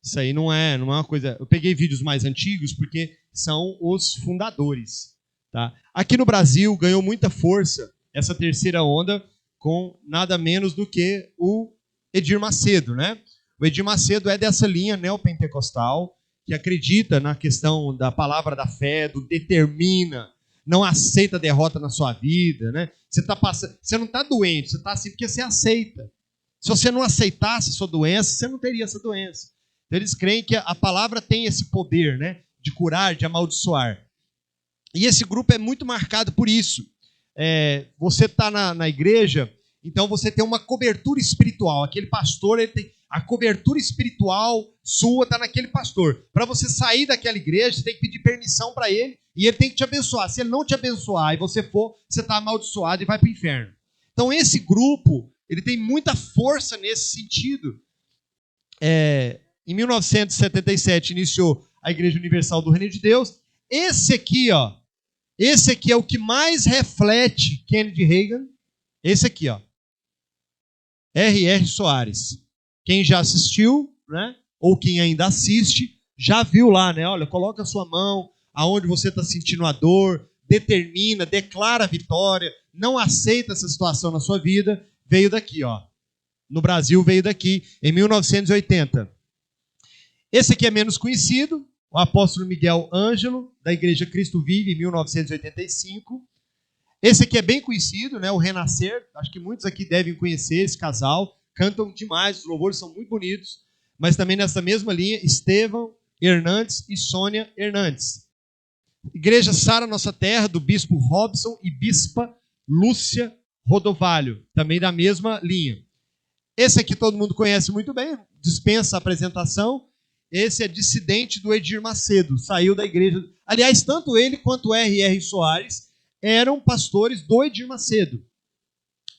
Isso aí não é uma coisa... Eu peguei vídeos mais antigos porque são os fundadores, tá? Aqui no Brasil ganhou muita força essa terceira onda com nada menos do que o Edir Macedo, né? O Edir Macedo é dessa linha neopentecostal que acredita na questão da palavra da fé, do determina, não aceita a derrota na sua vida, né? Você não está doente, você está assim porque você aceita. Se você não aceitasse a sua doença, você não teria essa doença. Então, eles creem que a palavra tem esse poder, né? De curar, de amaldiçoar. E esse grupo é muito marcado por isso. Você está na igreja, então você tem uma cobertura espiritual. Aquele pastor, ele tem a cobertura espiritual sua, está naquele pastor. Para você sair daquela igreja, você tem que pedir permissão para ele e ele tem que te abençoar. Se ele não te abençoar e você for, você está amaldiçoado e vai para o inferno. Então esse grupo, ele tem muita força nesse sentido. Em 1977 iniciou a Igreja Universal do Reino de Deus. Esse aqui é o que mais reflete Kennedy Reagan. Esse aqui, R.R. Soares. Quem já assistiu, né, ou quem ainda assiste, já viu lá, né? Olha, coloca a sua mão aonde você está sentindo a dor, determina, declara a vitória, não aceita essa situação na sua vida. Veio daqui, no Brasil veio daqui, em 1980. Esse aqui é menos conhecido, o apóstolo Miguel Ângelo, da Igreja Cristo Vive, em 1985. Esse aqui é bem conhecido, né, o Renascer. Acho que muitos aqui devem conhecer esse casal. Cantam demais, os louvores são muito bonitos. Mas também nessa mesma linha, Estevão Hernandes e Sônia Hernandes. Igreja Sara Nossa Terra, do bispo Robson e bispa Lúcia Rodovalho, também da mesma linha. Esse aqui todo mundo conhece muito bem, dispensa a apresentação. Esse é dissidente do Edir Macedo, saiu da igreja. Aliás, tanto ele quanto o R.R. Soares eram pastores do Edir Macedo.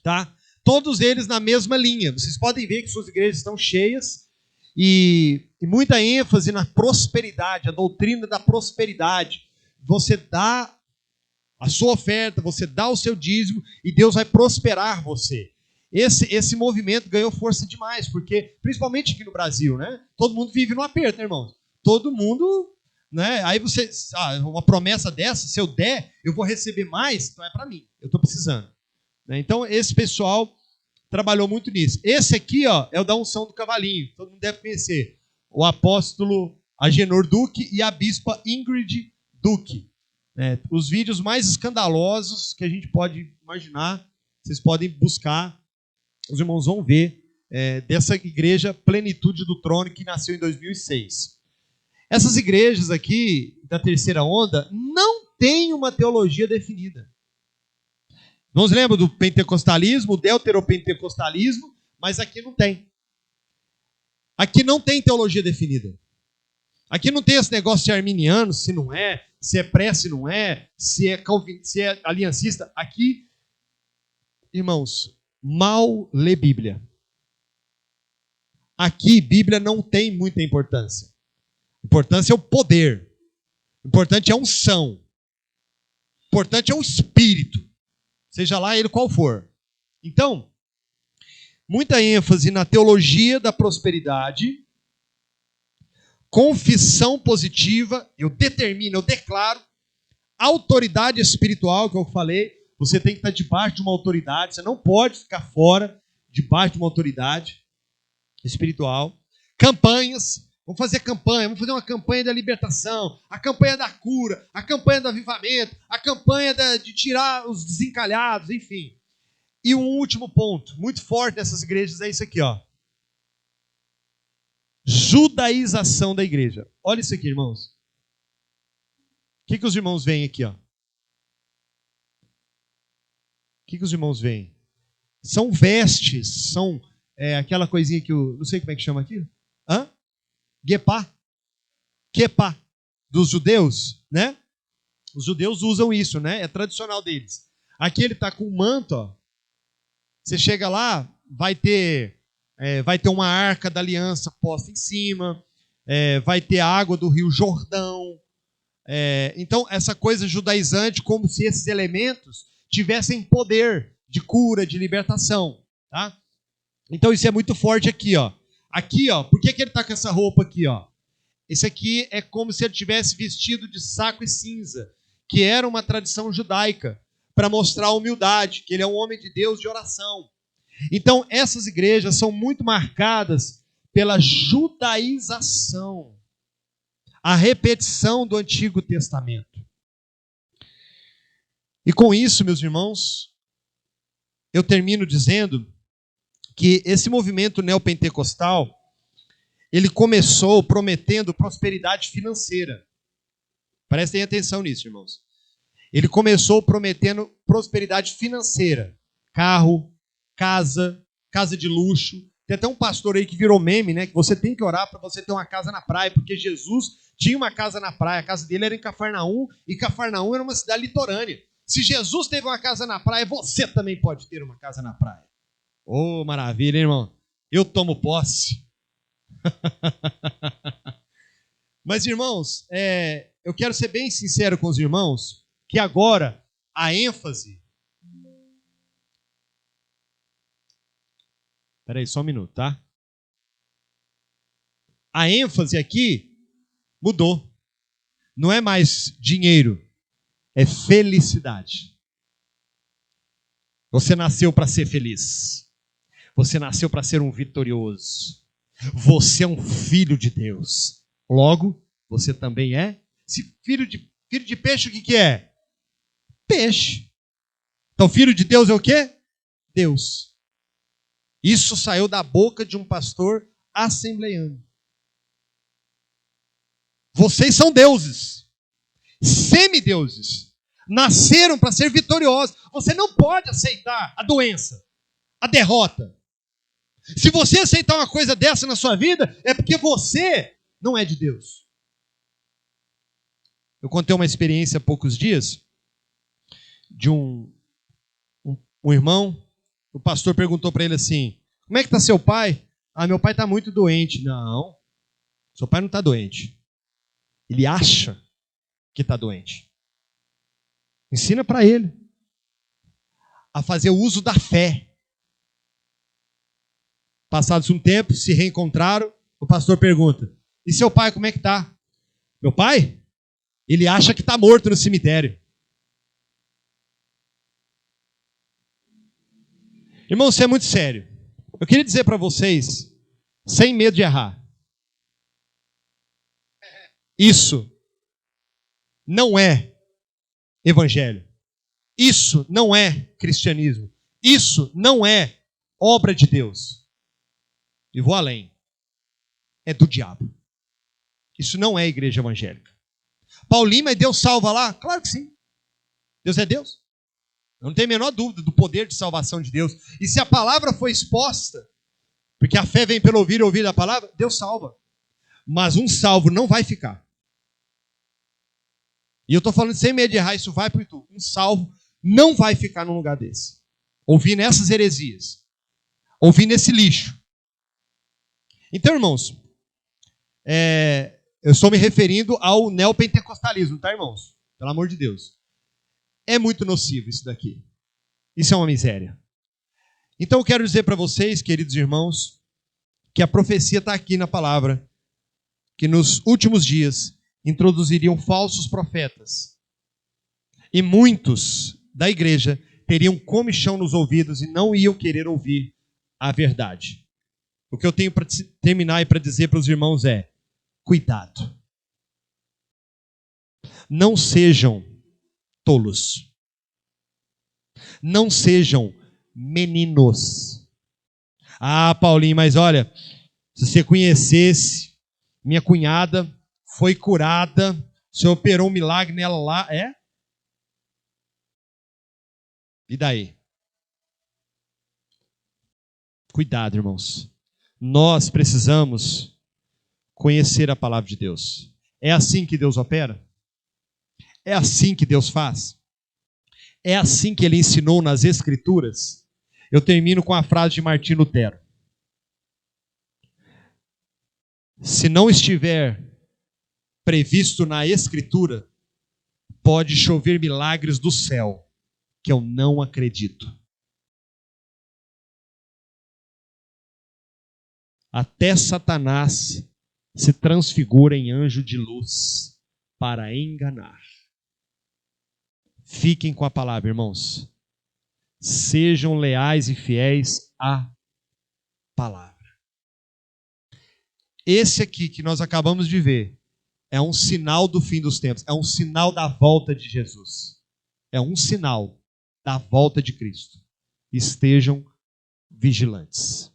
Tá? Todos eles na mesma linha. Vocês podem ver que suas igrejas estão cheias e muita ênfase na prosperidade, a doutrina da prosperidade. Você dá a sua oferta, você dá o seu dízimo e Deus vai prosperar você. Esse movimento ganhou força demais, porque, principalmente aqui no Brasil, né? Todo mundo vive no aperto, né, irmãos? Todo mundo, né? Aí você, uma promessa dessa, se eu der, eu vou receber mais, então é para mim, eu estou precisando. Né? Então, esse pessoal trabalhou muito nisso. Esse aqui, é o da unção do cavalinho, todo mundo deve conhecer. O apóstolo Agenor Duque e a bispa Ingrid Duque. Os vídeos mais escandalosos que a gente pode imaginar, vocês podem buscar. Os irmãos vão ver dessa igreja Plenitude do Trono, que nasceu em 2006. Essas igrejas aqui, da terceira onda, não têm uma teologia definida. Não se lembra do pentecostalismo, o deuteropentecostalismo, mas aqui não tem. Aqui não tem teologia definida. Aqui não tem esse negócio de arminiano, se não é, se é pré, se não é, se é aliancista. Aqui, irmãos, mal lê Bíblia. Aqui, Bíblia não tem muita importância. A importância é o poder. O importante é a unção. O importante é o Espírito. Seja lá ele qual for. Então, muita ênfase na teologia da prosperidade, confissão positiva, eu determino, eu declaro, autoridade espiritual, que eu falei, você tem que estar debaixo de uma autoridade, você não pode ficar fora, debaixo de uma autoridade espiritual. Campanhas, vamos fazer campanha, vamos fazer uma campanha da libertação, a campanha da cura, a campanha do avivamento, a campanha de tirar os desencalhados, enfim. E um último ponto, muito forte nessas igrejas, é isso aqui, judaização da igreja. Olha isso aqui, irmãos. O que os irmãos veem aqui, O que os irmãos veem? São vestes, são aquela coisinha que não sei como é que chama aqui. Guepá. Quepá. Dos judeus, né? Os judeus usam isso, né? É tradicional deles. Aqui ele está com um manto, Você chega lá, vai ter uma arca da aliança posta em cima, vai ter a água do rio Jordão. Então, essa coisa judaizante, como se esses elementos tivessem poder de cura, de libertação. Tá? Então, isso é muito forte aqui. Aqui, por que ele está com essa roupa aqui? Esse aqui é como se ele tivesse vestido de saco e cinza, que era uma tradição judaica, para mostrar a humildade, que ele é um homem de Deus de oração. Então, essas igrejas são muito marcadas pela judaização, a repetição do Antigo Testamento. E com isso, meus irmãos, eu termino dizendo que esse movimento neopentecostal, ele começou prometendo prosperidade financeira. Prestem atenção nisso, irmãos. Ele começou prometendo prosperidade financeira. Carro, casa de luxo. Tem até um pastor aí que virou meme, né? Que você tem que orar para você ter uma casa na praia, porque Jesus tinha uma casa na praia. A casa dele era em Cafarnaum, e Cafarnaum era uma cidade litorânea. Se Jesus teve uma casa na praia, você também pode ter uma casa na praia. Oh, maravilha, hein, irmão? Eu tomo posse. Mas, irmãos, eu quero ser bem sincero com os irmãos, que agora a ênfase... Espera aí, só um minuto, tá? A ênfase aqui mudou. Não é mais dinheiro, é felicidade. Você nasceu para ser feliz. Você nasceu para ser um vitorioso. Você é um filho de Deus. Logo, você também é. Se filho de peixe, o que é? Peixe. Então, filho de Deus é o quê? Deus. Isso saiu da boca de um pastor assembleiano. Vocês são deuses. Semideuses. Nasceram para ser vitoriosos. Você não pode aceitar a doença, a derrota. Se você aceitar uma coisa dessa na sua vida, é porque você não é de Deus. Eu contei uma experiência há poucos dias de um irmão. O pastor perguntou para ele assim: como é que está seu pai? Ah, meu pai está muito doente. Não, seu pai não está doente. Ele acha que está doente. Ensina para ele a fazer uso da fé. Passados um tempo, se reencontraram, o pastor pergunta: e seu pai, como é que está? Meu pai? Ele acha que está morto no cemitério. Irmão, isso é muito sério. Eu queria dizer para vocês, sem medo de errar, isso não é evangelho. Isso não é cristianismo. Isso não é obra de Deus. E vou além. É do diabo. Isso não é igreja evangélica. Paulinho, mas Deus salva lá? Claro que sim. Deus é Deus. Eu não tenho a menor dúvida do poder de salvação de Deus. E se a palavra foi exposta, porque a fé vem pelo ouvir e ouvir a palavra, Deus salva. Mas um salvo não vai ficar. E eu estou falando sem medo de errar, isso vai para o YouTube. Um salvo não vai ficar num lugar desse. Ouvindo essas heresias. Ouvindo esse lixo. Então, irmãos, eu estou me referindo ao neopentecostalismo, tá, irmãos? Pelo amor de Deus. É muito nocivo isso daqui. Isso é uma miséria. Então eu quero dizer para vocês, queridos irmãos, que a profecia está aqui na palavra, que nos últimos dias introduziriam falsos profetas. E muitos da igreja teriam comichão nos ouvidos e não iam querer ouvir a verdade. O que eu tenho para terminar e para dizer para os irmãos é: cuidado. Não sejam tolos. Não sejam meninos. Ah, Paulinho, mas olha, se você conhecesse, minha cunhada foi curada, o senhor operou um milagre nela lá, é? E daí? Cuidado, irmãos. Nós precisamos conhecer a palavra de Deus. É assim que Deus opera? É assim que Deus faz? É assim que Ele ensinou nas Escrituras? Eu termino com a frase de Martinho Lutero. Se não estiver previsto na Escritura, pode chover milagres do céu, que eu não acredito. Até Satanás se transfigura em anjo de luz para enganar. Fiquem com a palavra, irmãos. Sejam leais e fiéis à palavra. Esse aqui que nós acabamos de ver é um sinal do fim dos tempos, é um sinal da volta de Jesus. é um sinal da volta de Cristo. Estejam vigilantes.